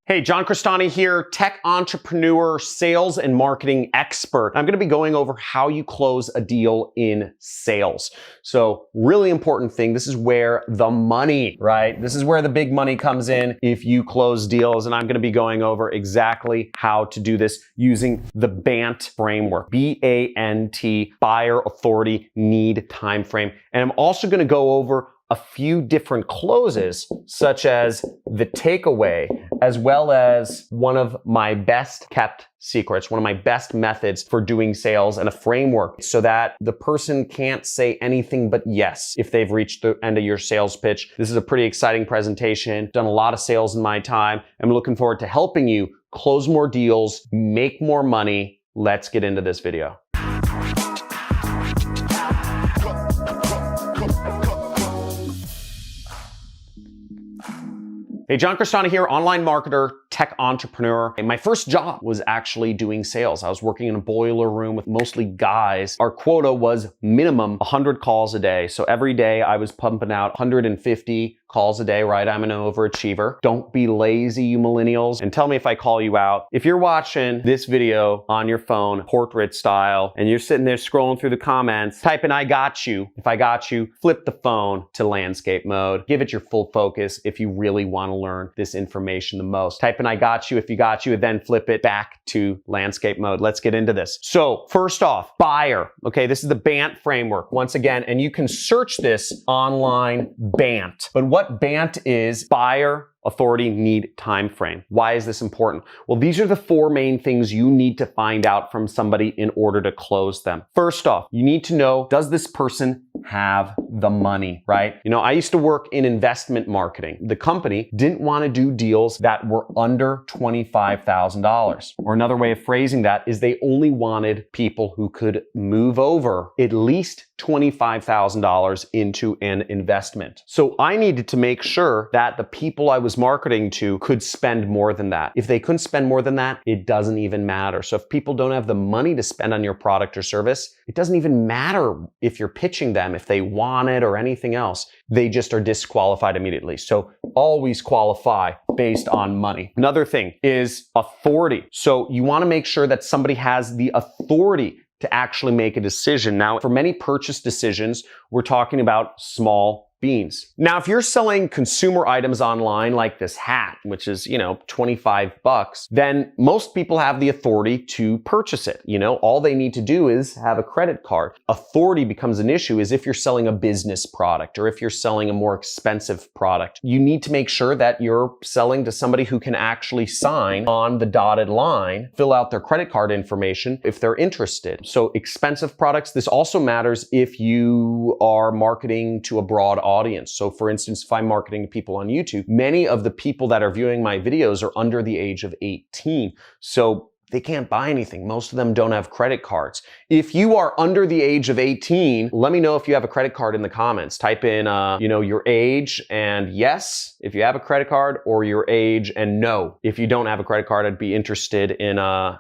Hey, John Crestani here, tech entrepreneur, sales and marketing expert. I'm gonna be going over how you close a deal in sales. So really important thing, this is where the money, right? This is where the big money comes in if you close deals, and I'm gonna be going over exactly how to do this using the BANT framework. B-A-N-T, buyer, authority, need, time frame. And I'm also gonna go over a few different closes, such as the takeaway, as well as one of my best kept secrets, one of my best methods for doing sales, and a framework so that the person can't say anything but yes if they've reached the end of your sales pitch. This is a pretty exciting presentation. Done a lot of sales in my time. I'm looking forward to helping you close more deals, make more money. Let's get into this video. Hey, John Crestani here, online marketer, tech entrepreneur. My first job was actually doing sales. I was working in a boiler room with mostly guys. Our quota was minimum 100 calls a day. So every day I was pumping out 150 calls a day, right? I'm an overachiever. Don't be lazy, you millennials, and tell me if I call you out. If you're watching this video on your phone, portrait style, and you're sitting there scrolling through the comments, type in I got you. If I got you, flip the phone to landscape mode. Give it your full focus if you really want to learn this information the most. Type in I got you if you got you, and then flip it back to landscape mode. Let's get into this. So first off, buyer. Okay, this is the BANT framework once again, and you can search this online, BANT. But what BANT is: buyer, authority, need, time frame. Why is this important? Well, these are the four main things you need to find out from somebody in order to close them. First off, you need to know, does this person have the money, right? You know, I used to work in investment marketing. The company didn't want to do deals that were under $25,000. Or another way of phrasing that is they only wanted people who could move over at least $25,000 into an investment. So I needed to make sure that the people I was marketing to could spend more than that. If they couldn't spend more than that, it doesn't even matter. So if people don't have the money to spend on your product or service, it doesn't even matter if you're pitching them, if they want it or anything else. They just are disqualified immediately. So always qualify based on money. Another thing is authority. So you want to make sure that somebody has the authority to actually make a decision. Now, for many purchase decisions, we're talking about small beans. Now, if you're selling consumer items online like this hat, which is, 25 bucks, then most people have the authority to purchase it. All they need to do is have a credit card. Authority becomes an issue is if you're selling a business product or if you're selling a more expensive product. You need to make sure that you're selling to somebody who can actually sign on the dotted line, fill out their credit card information if they're interested. So expensive products, this also matters if you are marketing to a broad audience. So for instance, if I'm marketing to people on YouTube, many of the people that are viewing my videos are under the age of 18. So they can't buy anything. Most of them don't have credit cards. If you are under the age of 18, let me know if you have a credit card in the comments. Type in, your age and yes, if you have a credit card, or your age and no. If you don't have a credit card, I'd be interested in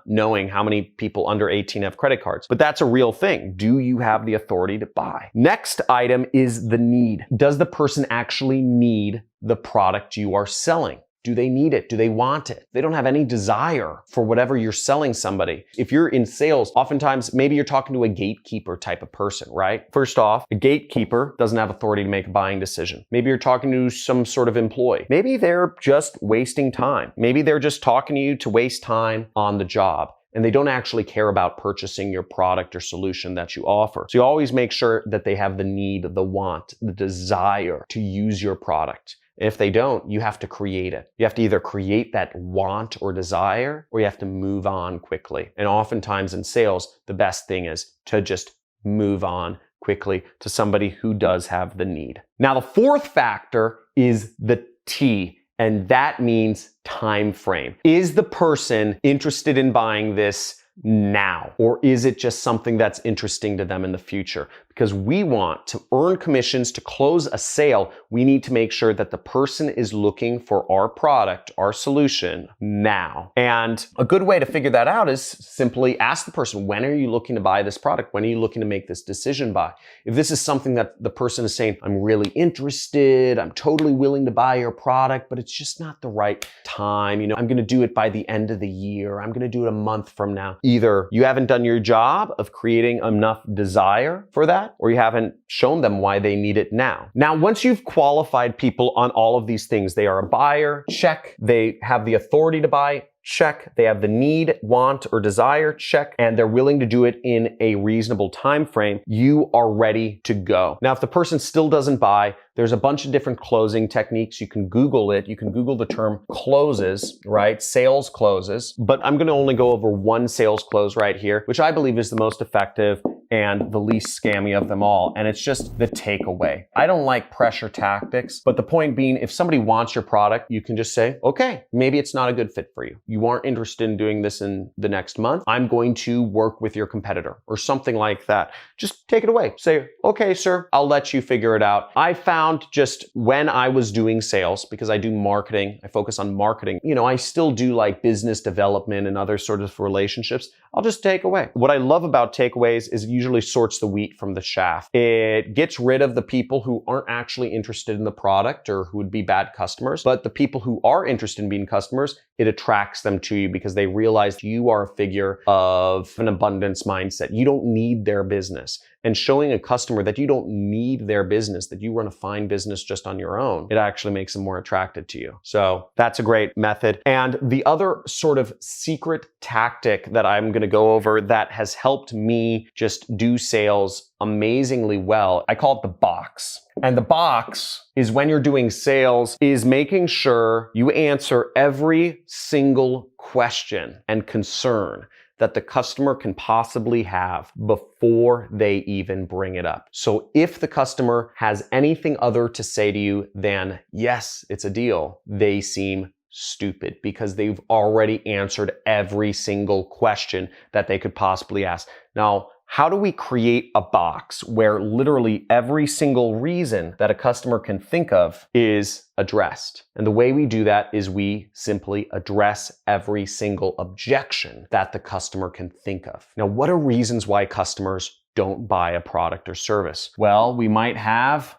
knowing how many people under 18 have credit cards. But that's a real thing. Do you have the authority to buy? Next item is the need. Does the person actually need the product you are selling? Do they need it? Do they want it? They don't have any desire for whatever you're selling somebody. If you're in sales, oftentimes maybe you're talking to a gatekeeper type of person, right? First off, a gatekeeper doesn't have authority to make a buying decision. Maybe you're talking to some sort of employee. Maybe they're just wasting time. Maybe they're just talking to you to waste time on the job, and they don't actually care about purchasing your product or solution that you offer. So you always make sure that they have the need, the want, the desire to use your product. If they don't, you have to create it. You have to either create that want or desire, or you have to move on quickly. And oftentimes in sales, the best thing is to just move on quickly to somebody who does have the need. Now, the fourth factor is the T, and that means time frame. Is the person interested in buying this now? Or is it just something that's interesting to them in the future? because we want to earn commissions to close a sale. We need to make sure that the person is looking for our product, our solution now. And a good way to figure that out is simply ask the person, when are you looking to buy this product? When are you looking to make this decision by? If this is something that the person is saying, I'm really interested, I'm totally willing to buy your product, but it's just not the right time. I'm going to do it by the end of the year. I'm going to do it a month from now. Either you haven't done your job of creating enough desire for that, or you haven't shown them why they need it now. Now, once you've qualified people on all of these things, they are a buyer, check. They have the authority to buy, check. They have the need, want, or desire, check. And they're willing to do it in a reasonable time frame. You are ready to go. Now, if the person still doesn't buy, there's a bunch of different closing techniques. You can Google it. You can Google the term closes, right? Sales closes. But I'm going to only go over one sales close right here, which I believe is the most effective and the least scammy of them all. And it's just the takeaway. I don't like pressure tactics, but the point being, if somebody wants your product, you can just say, okay, maybe it's not a good fit for you. You aren't interested in doing this in the next month. I'm going to work with your competitor or something like that. Just take it away. Say, okay, sir, I'll let you figure it out. I found just when I was doing sales, because I do marketing, I focus on marketing, I still do like business development and other sort of relationships. I'll just take away. What I love about takeaways is it usually sorts the wheat from the chaff. It gets rid of the people who aren't actually interested in the product or who would be bad customers, but the people who are interested in being customers, it attracts them to you because they realize you are a figure of an abundance mindset. You don't need their business. And showing a customer that you don't need their business, that you run a fine business just on your own, it actually makes them more attracted to you. So that's a great method. And the other sort of secret tactic that I'm going to go over that has helped me just do sales amazingly well, I call it the box. And the box is, when you're doing sales, is making sure you answer every single question and concern that the customer can possibly have before they even bring it up. So if the customer has anything other to say to you than, yes, it's a deal, they seem stupid because they've already answered every single question that they could possibly ask. Now, how do we create a box where literally every single reason that a customer can think of is addressed? And the way we do that is we simply address every single objection that the customer can think of. Now, what are reasons why customers don't buy a product or service? Well, we might have,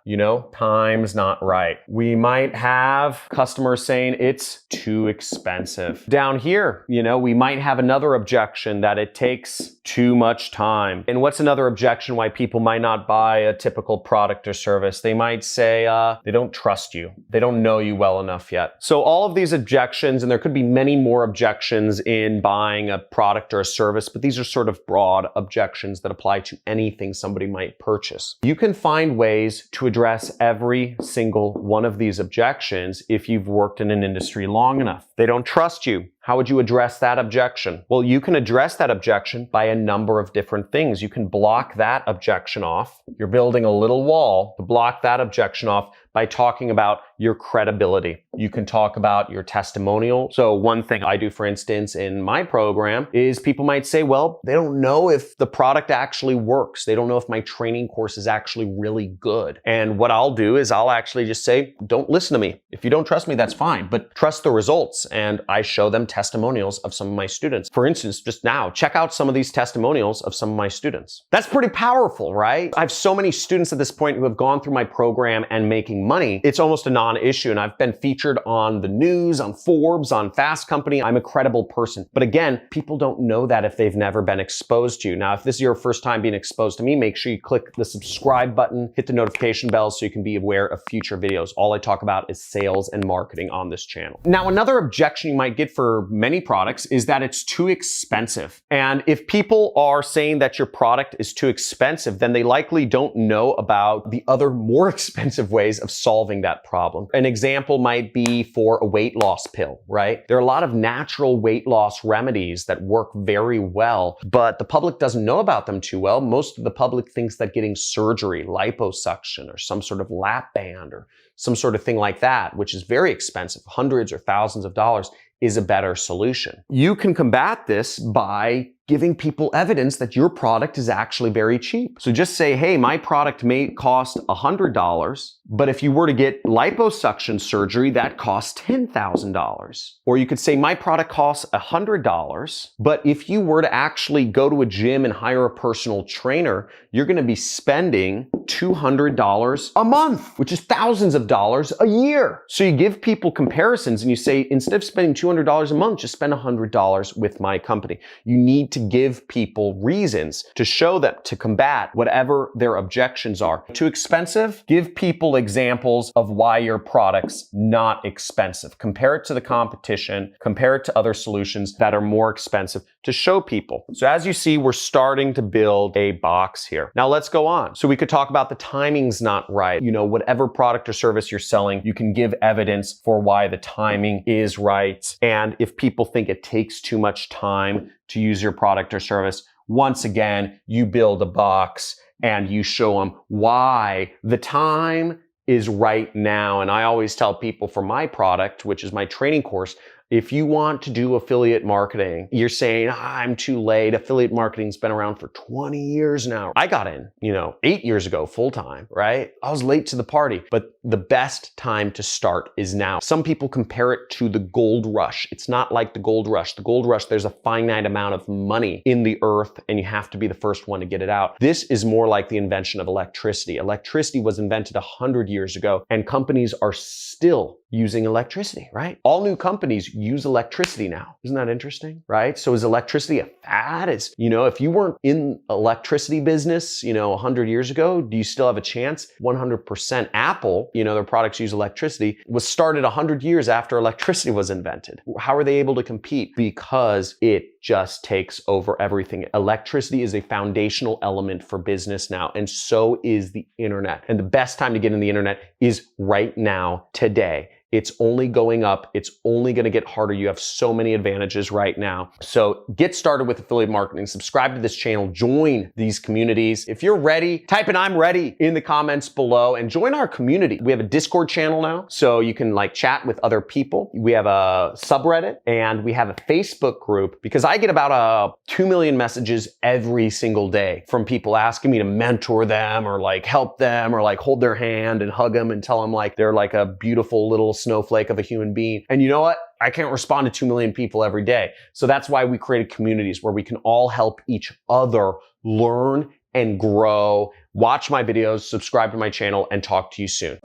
time's not right. We might have customers saying it's too expensive. Down here, we might have another objection that it takes too much time. And what's another objection why people might not buy a typical product or service? They might say they don't trust you. They don't know you well enough yet. So all of these objections, and there could be many more objections in buying a product or a service, but these are sort of broad objections that apply to anything somebody might purchase. You can find ways to address every single one of these objections if you've worked in an industry long enough. They don't trust you. How would you address that objection? Well, you can address that objection by a number of different things. You can block that objection off. You're building a little wall to block that objection off by talking about your credibility. You can talk about your testimonial. So one thing I do, for instance, in my program is people might say, well, they don't know if the product actually works. They don't know if my training course is actually really good. And what I'll do is I'll actually just say, don't listen to me. If you don't trust me, that's fine, but trust the results. And I show them testimonials of some of my students. For instance, just now, check out some of these testimonials of some of my students. That's pretty powerful, right? I have so many students at this point who have gone through my program and making money. It's almost a non-issue. And I've been featured on the news, on Forbes, on Fast Company. I'm a credible person. But again, people don't know that if they've never been exposed to you. Now, if this is your first time being exposed to me, make sure you click the subscribe button, hit the notification bell so you can be aware of future videos. All I talk about is sales and marketing on this channel. Now, another objection you might get for many products is that it's too expensive. And if people are saying that your product is too expensive, then they likely don't know about the other more expensive ways of solving that problem. An example might be for a weight loss pill, right? There are a lot of natural weight loss remedies that work very well, but the public doesn't know about them too well. Most of the public thinks that getting surgery, liposuction, or some sort of lap band or some sort of thing like that, which is very expensive, hundreds or thousands of dollars, is a better solution. You can combat this by giving people evidence that your product is actually very cheap. So just say, hey, my product may cost $100, but if you were to get liposuction surgery, that costs $10,000. Or you could say, my product costs $100, but if you were to actually go to a gym and hire a personal trainer, you're gonna be spending $200 a month, which is thousands of dollars a year. So you give people comparisons and you say, instead of spending $200 a month, just spend $100 with my company. You need to give people reasons to show them, to combat whatever their objections are. Too expensive? Give people examples of why your product's not expensive. Compare it to the competition, compare it to other solutions that are more expensive to show people. So as you see, we're starting to build a box here. Now let's go on. So we could talk about the timing's not right. You know, whatever product or service you're selling, you can give evidence for why the timing is right. And if people think it takes too much time to use your product or service, once again, you build a box and you show them why the time is right now. And I always tell people for my product, which is my training course, if you want to do affiliate marketing, you're saying, I'm too late. Affiliate marketing's been around for 20 years now. I got in, 8 years ago, full time, right? I was late to the party, but the best time to start is now. Some people compare it to the gold rush. It's not like the gold rush. The gold rush, there's a finite amount of money in the earth and you have to be the first one to get it out. This is more like the invention of electricity. Electricity was invented 100 years ago and companies are still using electricity, right? All new companies use electricity now. Isn't that interesting, right? So is electricity a fad? If you weren't in electricity business, 100 years ago, do you still have a chance? 100%. Apple, their products use electricity, was started 100 years after electricity was invented. How are they able to compete? Because it just takes over everything. Electricity is a foundational element for business now, and so is the internet. And the best time to get in the internet is right now, today. It's only going up. It's only going to get harder. You have so many advantages right now. So get started with affiliate marketing. Subscribe to this channel. Join these communities. If you're ready, type in I'm ready in the comments below and join our community. We have a Discord channel now, so you can chat with other people. We have a subreddit and we have a Facebook group because I get about 2 million messages every single day from people asking me to mentor them or help them or hold their hand and hug them and tell them they're a beautiful little snowflake of a human being. And you know what? I can't respond to 2 million people every day. So that's why we created communities where we can all help each other learn and grow. Watch my videos, subscribe to my channel, and talk to you soon.